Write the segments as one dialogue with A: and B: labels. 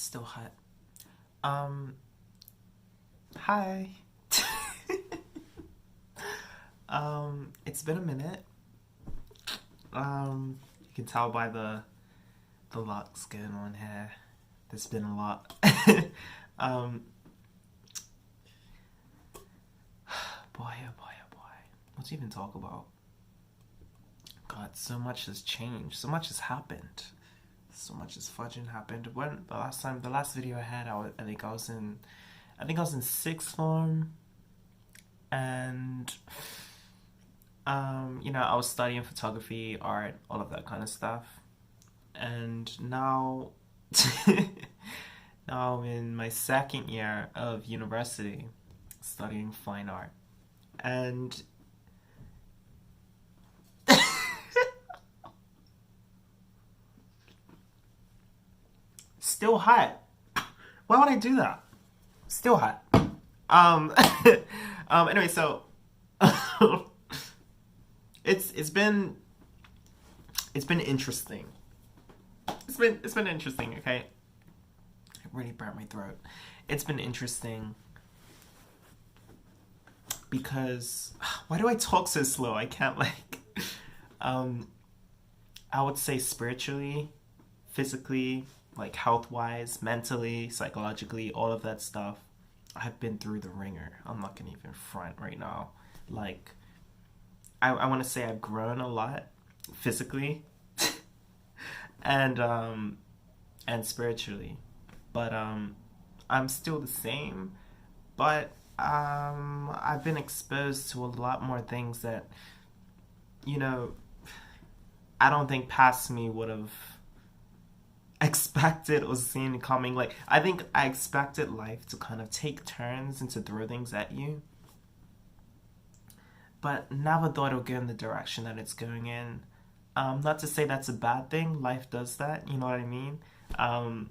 A: Still hot. Um, Hi. It's been a minute. You can tell by the locks going on here. There's been a lot. um, boy, oh boy, oh boy. What to even talk about? God, so much has changed. So much has happened. So much has fudging happened. When the last video I had, I think I was in sixth form, and I was studying photography, art, all of that kind of stuff. And now, now I'm in my second year of university, studying fine art, and still hot. Why would I do that? Still hot. Um, Anyway, so it's been interesting. It's been interesting. Okay, it really burnt my throat. It's been interesting because why do I talk so slow? I can't um I would say spiritually, physically, like health wise, mentally, psychologically, all of that stuff. I've been through the ringer. I'm not gonna even front right now. Like, I want to say I've grown a lot physically and spiritually, but I'm still the same. But I've been exposed to a lot more things that you know I don't think past me would have expected or seen coming. Like, I think I expected life to kind of take turns and to throw things at you, but never thought it would go in the direction that it's going in. Not to say that's a bad thing. Life does that. You know what I mean? Um,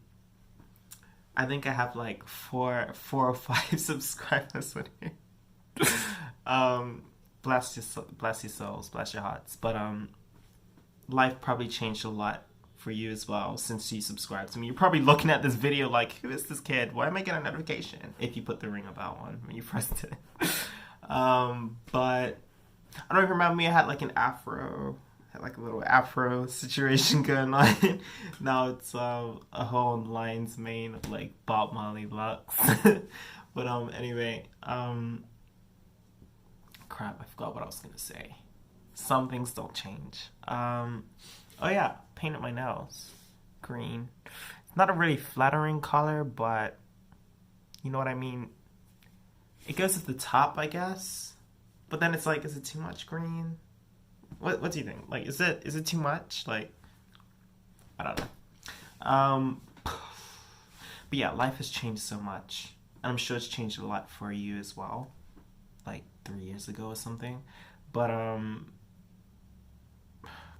A: I think I have like four or five subscribers on here. um, bless your souls, bless your hearts. But life probably changed a lot for you as well since you subscribed to me. You're probably looking at this video like, who is this kid? Why am I getting a notification? If you put the ring about one when you pressed it. But I don't even remember me. I had like an afro, had like a little afro situation going on. Now it's a whole lion's mane of like Bob Marley locks. But anyway, crap, I forgot what I was gonna say. Some things don't change. Oh yeah, painted my nails green. It's not a really flattering color, but you know what I mean. It goes at the top, I guess. But then it's like, is it too much green? What do you think? Like, is it too much? Like, I don't know. But yeah, life has changed so much, and I'm sure it's changed a lot for you as well. Like 3 years ago or something. But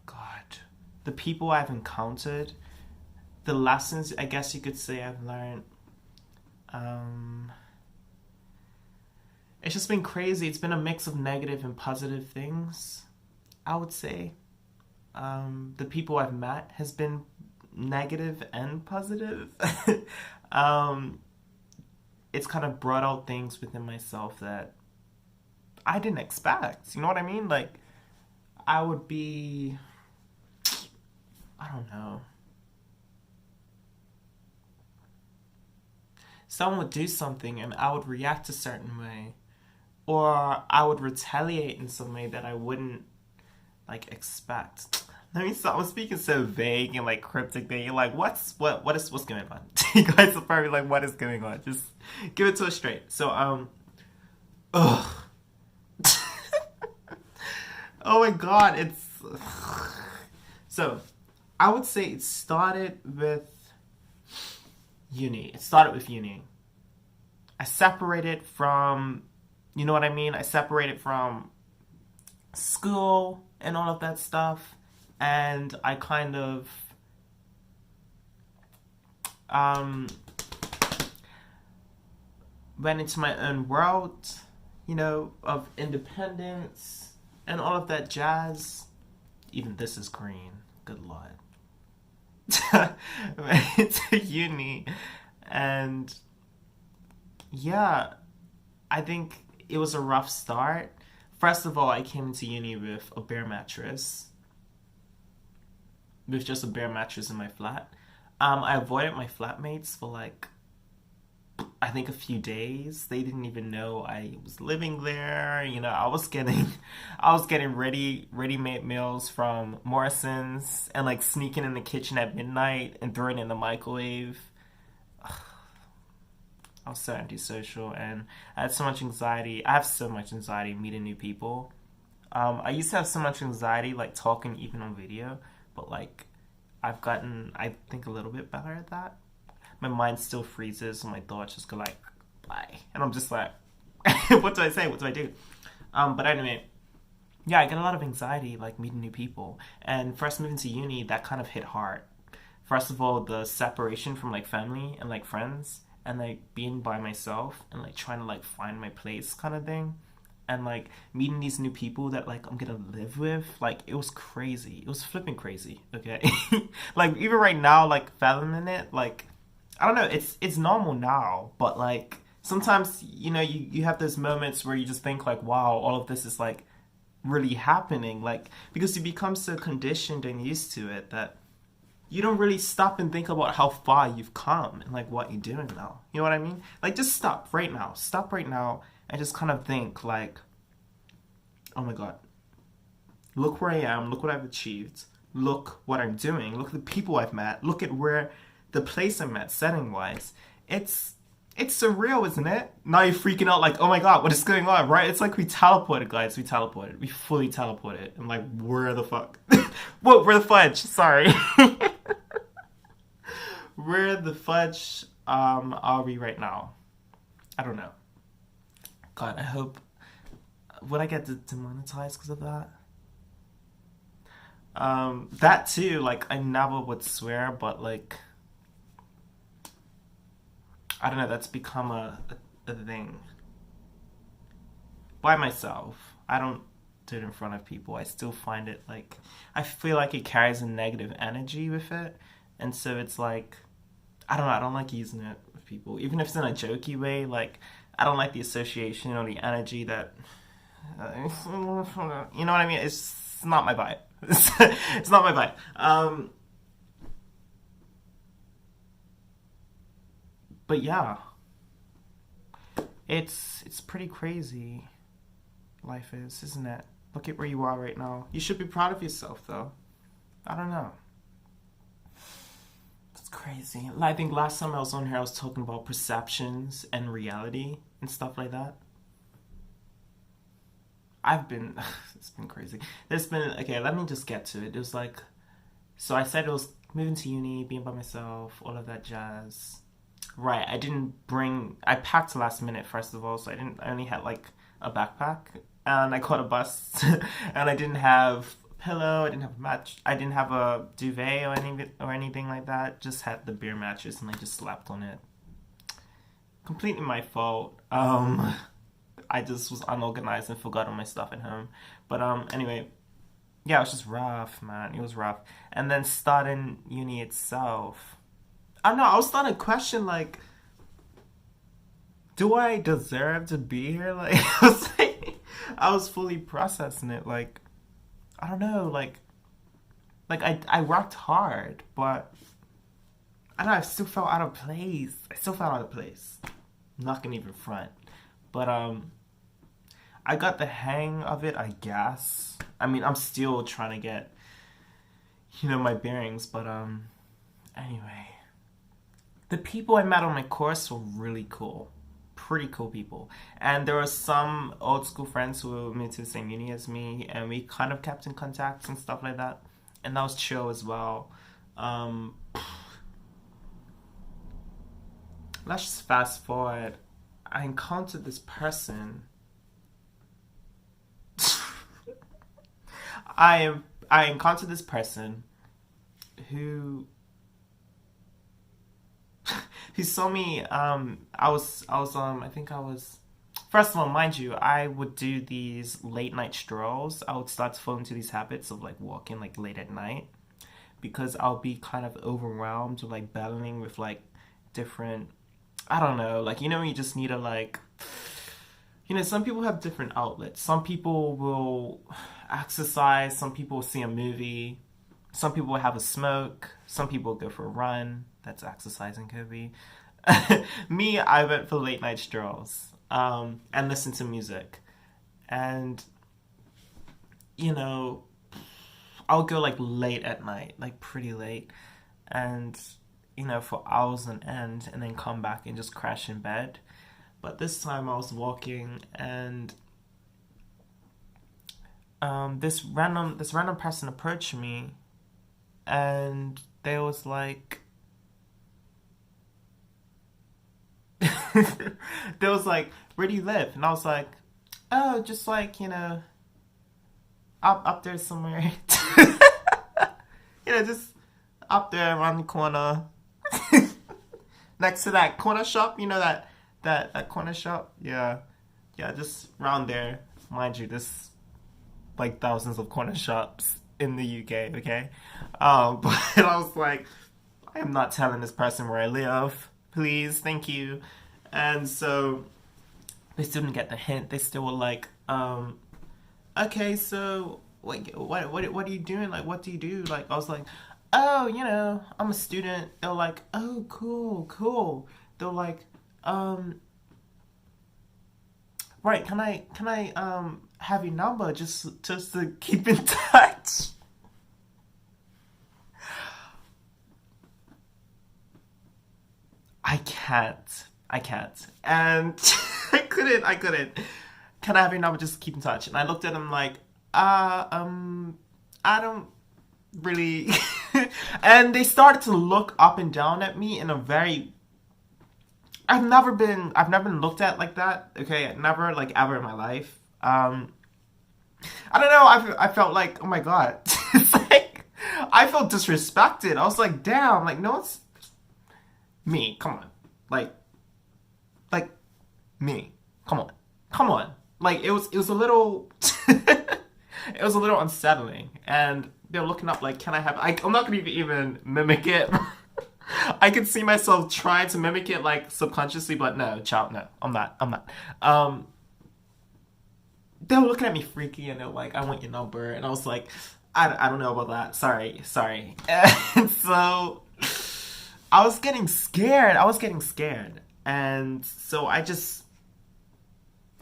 A: God, the people I've encountered, the lessons I guess you could say I've learned. Um, it's just been crazy. It's been a mix of negative and positive things, I would say. The people I've met has been negative and positive. um, it's kind of brought out things within myself that I didn't expect. You know what I mean? Like, I would be, I don't know. Someone would do something and I would react a certain way, or I would retaliate in some way that I wouldn't like expect. Let me stop. I'm speaking so vague and like cryptic that you're like, what's going on? You guys are probably like, what is going on? Just give it to us straight. So ugh. Oh my god, it's so I would say it started with uni. It started with uni. I separated from, you know what I mean? I separated from school and all of that stuff, and I kind of um, went into my own world, of independence and all of that jazz. Even this is green. Good lord. Went to uni, And yeah, I think it was a rough start. First of all, I came into uni with a bare mattress, with just a bare mattress in my flat. I avoided my flatmates for like I think a few days. They didn't even know I was living there. You know, I was getting ready-made meals from Morrison's and like sneaking in the kitchen at midnight and throwing it in the microwave. I was so antisocial and I had so much anxiety. I have so much anxiety meeting new people. I used to have so much anxiety like talking even on video, but like I've gotten, I think, a little bit better at that. My mind still freezes and my thoughts just go like, bye. And I'm just like, what do I say? What do I do? But anyway, yeah, I get a lot of anxiety like meeting new people. And first moving to uni, that kind of hit hard. First of all, the separation from like family and like friends and like being by myself and like trying to like find my place kind of thing. And like meeting these new people that like I'm gonna live with, like it was crazy. It was flipping crazy, okay? Like even right now, like fathoming it, like I don't know, it's normal now, but like sometimes, you know, you have those moments where you just think like, wow, all of this is like really happening, like because you become so conditioned and used to it that you don't really stop and think about how far you've come and like what you're doing now. You know what I mean? Like just stop right now. Stop right now and just kind of think like, oh my god, look where I am, look what I've achieved, look what I'm doing, look at the people I've met, look at where the place I'm at setting wise. It's surreal, isn't it? Now you're freaking out like, oh my god, what is going on, right? It's like we teleported, guys. We teleported. We fully teleported. I'm like, where the fuck? Whoa, where the fudge? Sorry. Where the fudge are we right now? I don't know. God, I hope. Would I get demonetized because of that? That too, like I never would swear, but like I don't know, that's become a thing. By myself. I don't do it in front of people. I still find it like I feel like it carries a negative energy with it. And so it's like I don't know, I don't like using it with people. Even if it's in a jokey way, like I don't like the association or the energy that you know what I mean? It's not my vibe. It's not my vibe. But yeah, it's pretty crazy. Life is, isn't it? Look at where you are right now. You should be proud of yourself, though. I don't know. It's crazy. I think last time I was on here, I was talking about perceptions and reality and stuff like that. I've been, it's been crazy. There's been, okay, let me just get to it. It was like, so I said it was moving to uni, being by myself, all of that jazz. Right, I packed last minute first of all, so I only had like a backpack, and I caught a bus, and I didn't have a pillow, I didn't have a match, I didn't have a duvet or anything like that, just had the bare mattress, and I just slept on it. Completely my fault. I just was unorganized and forgot all my stuff at home. But anyway, yeah, it was just rough, man. It was rough. And then starting uni itself, I don't know. I was starting to question like, do I deserve to be here? Like, I was fully processing it. Like, I don't know. Like I worked hard, but I don't know. I still felt out of place. I still felt out of place. I'm not gonna even front, but I got the hang of it, I guess. I mean, I'm still trying to get, you know, my bearings, but anyway. The people I met on my course were really cool. Pretty cool people. And there were some old school friends who moved to the same uni as me, and we kind of kept in contact and stuff like that. And that was chill as well. Let's just fast forward. I encountered this person. I encountered this person who saw me. I think I was. First of all, mind you, I would do these late night strolls. I would start to fall into these habits of like walking like late at night because I'll be kind of overwhelmed or like battling with like different, I don't know, like, you just need to, like, some people have different outlets. Some people will exercise, some people will see a movie, some people will have a smoke, some people go for a run. That's exercising, could be. Me, I went for late night strolls, and listen to music. And, you know, I'll go like late at night, like pretty late, and, for hours on end, and then come back and just crash in bed. But this time I was walking, and this random person approached me, and they was like, they was like, "Where do you live?" And I was like, "Oh, just like up there somewhere." Just up there around the corner, next to that corner shop. That corner shop. Yeah, yeah, just around there. Mind you, there's like thousands of corner shops in the UK. Okay, but I was like, I am not telling this person where I live. Please, thank you. And so they still didn't get the hint. They still were like, okay, so what are you doing? Like, what do you do? Like, I was like, oh, I'm a student. They're like, oh, cool, cool. They're like, right, can I have your number just to keep in touch? I can't. And I couldn't. Can I have your number? Just keep in touch. And I looked at him like, I don't really. And they started to look up and down at me in a very. I've never been looked at like that. Okay, never like ever in my life. I don't know. I felt like, oh my god, it's like I felt disrespected. I was like, damn, like no, it's me. Come on, like me. Come on. Like it was a little, it was a little unsettling, and they're looking up like, can I have? I'm not gonna even mimic it. I could see myself trying to mimic it like subconsciously, but no, child, no, I'm not. They were looking at me freaky, and they're like, I want your number, and I was like, I don't know about that. Sorry. And so I was getting scared, and so I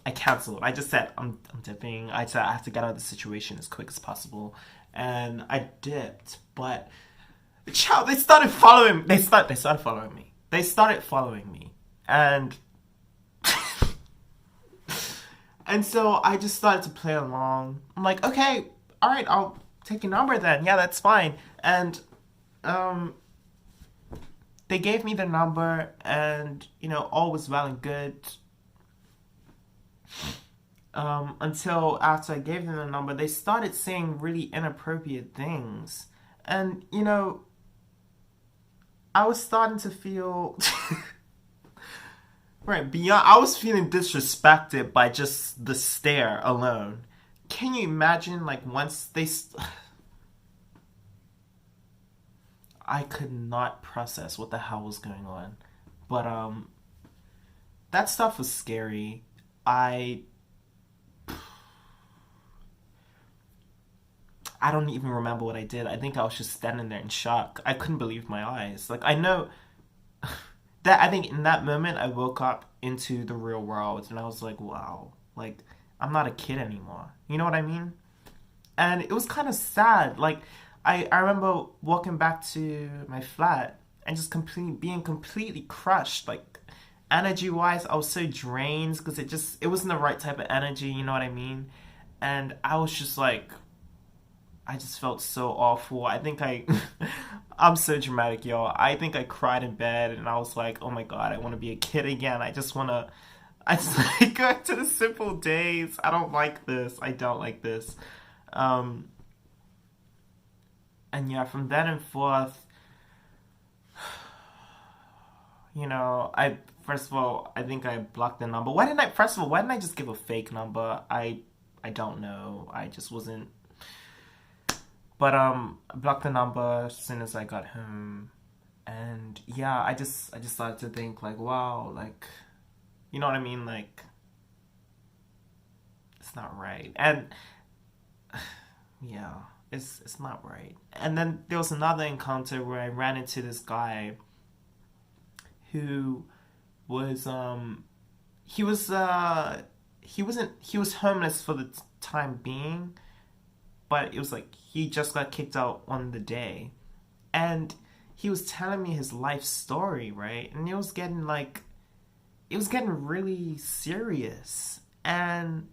A: canceled. I just said I'm dipping. I said I have to get out of the situation as quick as possible, and I dipped. But child, they started following. They started following me. And and so I just started to play along. I'm like, okay, all right, I'll take your number then. Yeah, that's fine. And um, they gave me the number, and all was well and good. Until after I gave them the number, they started saying really inappropriate things. And, I was starting to feel, right, I was feeling disrespected by just the stare alone. Can you imagine, like, once I could not process what the hell was going on. But, that stuff was scary. I don't even remember what I did. I think I was just standing there in shock. I couldn't believe my eyes. Like, I know that I think in that moment I woke up into the real world, and I was like, wow, like I'm not a kid anymore. You know what I mean? And it was kind of sad. Like I remember walking back to my flat and just being completely crushed. Like energy wise, I was so drained because it wasn't the right type of energy. You know what I mean? And I was just like, I just felt so awful. I think I'm so dramatic, y'all. I think I cried in bed, and I was like, oh my god, I want to be a kid again. I just like go back to the simple days. I don't like this. And yeah, from then and forth, first of all, I think I blocked the number. First of all, why didn't I just give a fake number? I don't know. I just wasn't. But I blocked the number as soon as I got home, And yeah, I just started to think like, wow, like, you know what I mean? Like, it's not right. And yeah, it's not right. And then there was another encounter where I ran into this guy who was he was he was homeless for the time being, but it was like he just got kicked out on the day. And he was telling me his life story, right? And it was getting really serious. And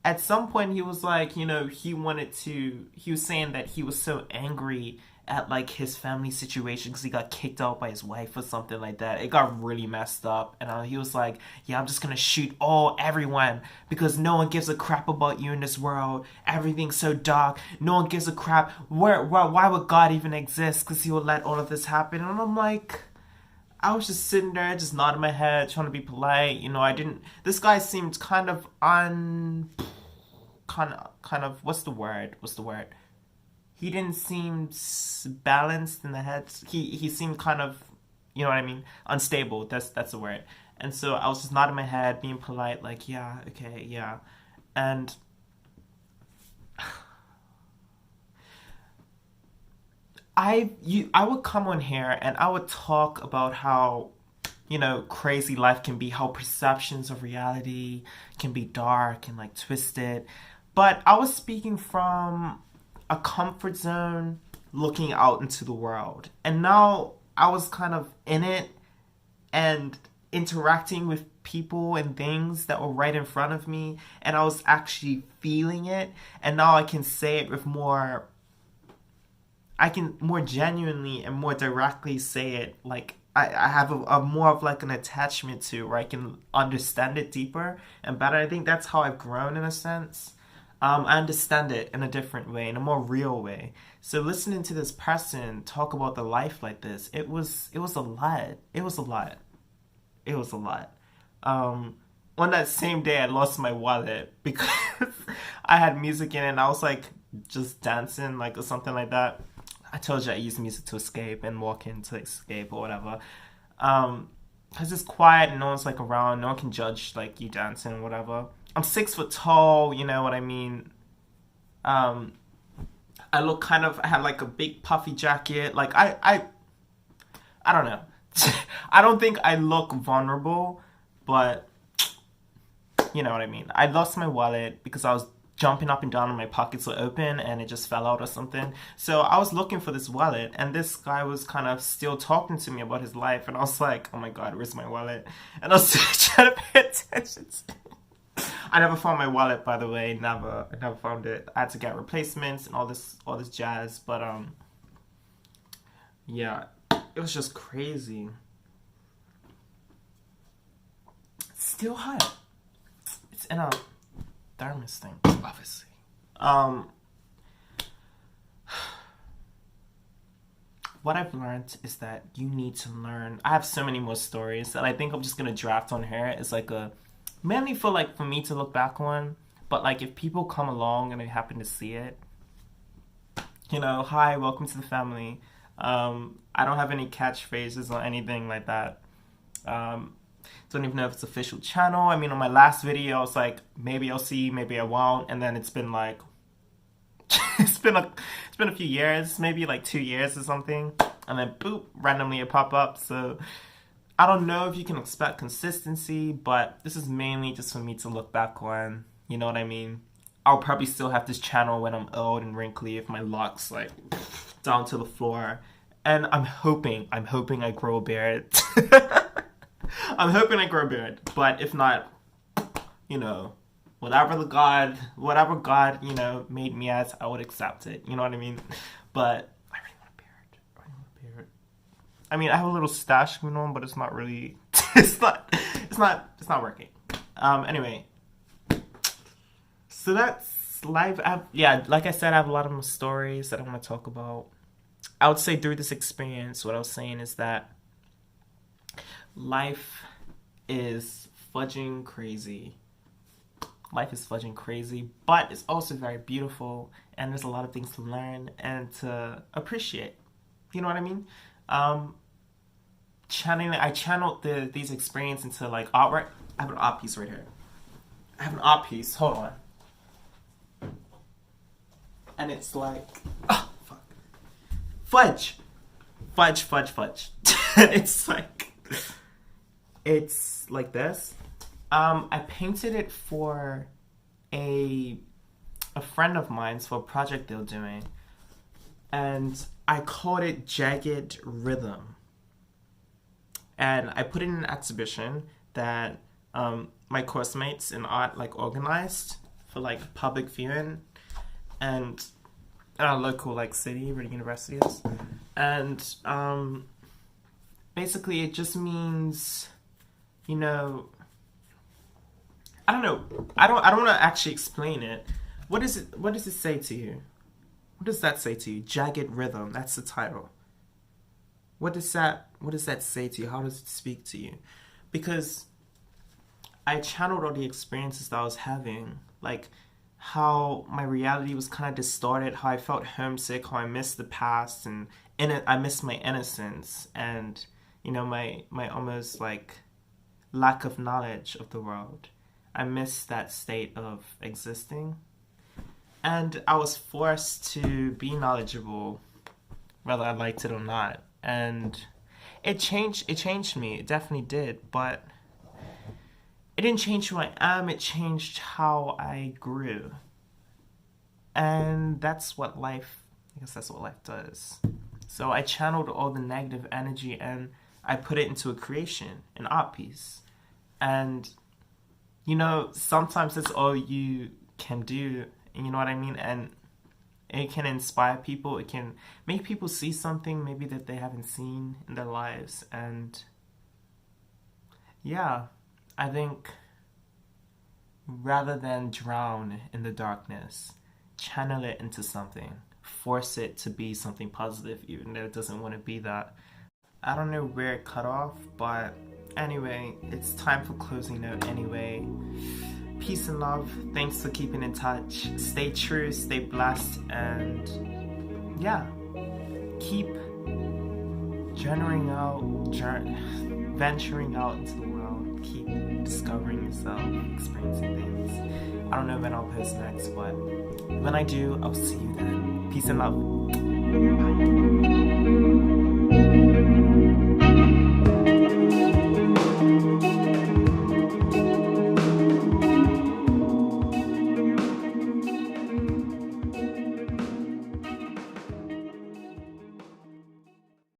A: at some point he was like, he was saying that he was so angry at like his family situation because he got kicked out by his wife or something like that. It got really messed up. And he was like, yeah, I'm just gonna shoot everyone because no one gives a crap about you in this world. Everything's so dark. No one gives a crap. Why would God even exist? Because he would let all of this happen. And I'm like, I was just sitting there, just nodding my head, trying to be polite. I didn't. This guy seemed kind of kind of. What's the word? He didn't seem balanced in the head. He seemed kind of, you know what I mean, unstable. That's the word. And so I was just nodding my head, being polite, like, yeah, okay, yeah, and I would come on here and I would talk about how, crazy life can be, how perceptions of reality can be dark and like twisted. But I was speaking from a comfort zone looking out into the world. And now I was kind of in it and interacting with people and things that were right in front of me. And I was actually feeling it. And now I can say it with I can more genuinely and more directly say it. Like I have a more of like an attachment to where I can understand it deeper and better. I think that's how I've grown in a sense. I understand it in a different way, in a more real way. So listening to this person talk about the life like this, it was a lot. It was a lot. It was a lot. On that same day, I lost my wallet because I had music in it and I was like just dancing like or something like that. I told you I use music to escape and walk in to escape or whatever. Cause it's quiet and no one's like around. No one can judge like you dancing or whatever. I'm 6 foot tall. You know what I mean. Um, I look kind of. I had like a big puffy jacket. Like I don't know. I don't think I look vulnerable, but you know what I mean. I lost my wallet because I was jumping up and down and my pockets were open and it just fell out or something. So I was looking for this wallet and this guy was kind of still talking to me about his life and I was like, oh my god, where's my wallet? And I was trying to pay attention to it. I never found my wallet, by the way. I never found it. I had to get replacements and all this jazz. But yeah, it was just crazy. It's still hot. It's in a thermos thing, obviously. What I've learned is that you need to learn. I have so many more stories that I think I'm just gonna draft on here. It's like mainly for me to look back on. But like if people come along and they happen to see it, hi, welcome to the family. I don't have any catchphrases or anything like that. Don't even know if it's official channel. I mean, on my last video, I was like, maybe I'll see, maybe I won't, and then it's been like, it's been a few years, maybe like 2 years or something, and then boop, randomly it pop up. So I don't know if you can expect consistency, but this is mainly just for me to look back on. You know what I mean? I'll probably still have this channel when I'm old and wrinkly if my locks like down to the floor, and I'm hoping I grow a beard. I'm hoping I grow a beard, but if not, whatever God, made me as, I would accept it. You know what I mean? But I really want a beard. I mean, I have a little stash going on, but it's not really. It's not working. Anyway, so that's life. Like I said, I have a lot of stories that I want to talk about. I would say through this experience, what I was saying is that life is fudging crazy. Life is fudging crazy, but it's also very beautiful, and there's a lot of things to learn and to appreciate. You know what I mean? I channeled these experiences into like artwork. I have an art piece right here. I have an art piece. Hold on. And it's like, oh fuck, fudge. It's like this. I painted it for a friend of mine's for a project they were doing, and I called it Jagged Rhythm. And I put it in an exhibition that my course mates in art like organized for like public viewing, and in our local like city where the university is. And basically it just means, you know, I don't know. I don't want to actually explain it. What does it say to you? What does that say to you? Jagged Rhythm. That's the title. What does that say to you? How does it speak to you? Because I channeled all the experiences that I was having, like how my reality was kind of distorted, how I felt homesick, how I missed the past, and I missed my innocence, and you know, my almost like lack of knowledge of the world. I missed that state of existing, and I was forced to be knowledgeable, whether I liked it or not. And it changed me. It definitely did, but it didn't change who I am. It changed how I grew. And that's what life does. So I channeled all the negative energy and I put it into a creation, an art piece. And, you know, sometimes that's all you can do, you know what I mean? And it can inspire people. It can make people see something maybe that they haven't seen in their lives. And yeah, I think rather than drown in the darkness, channel it into something. Force it to be something positive, even though it doesn't want to be that. I don't know where it cut off, but anyway, it's time for closing note anyway. Peace and love. Thanks for keeping in touch. Stay true, stay blessed, and yeah, keep venturing out into the world. Keep discovering yourself, experiencing things. I don't know when I'll post next, but when I do, I'll see you then. Peace and love. Bye.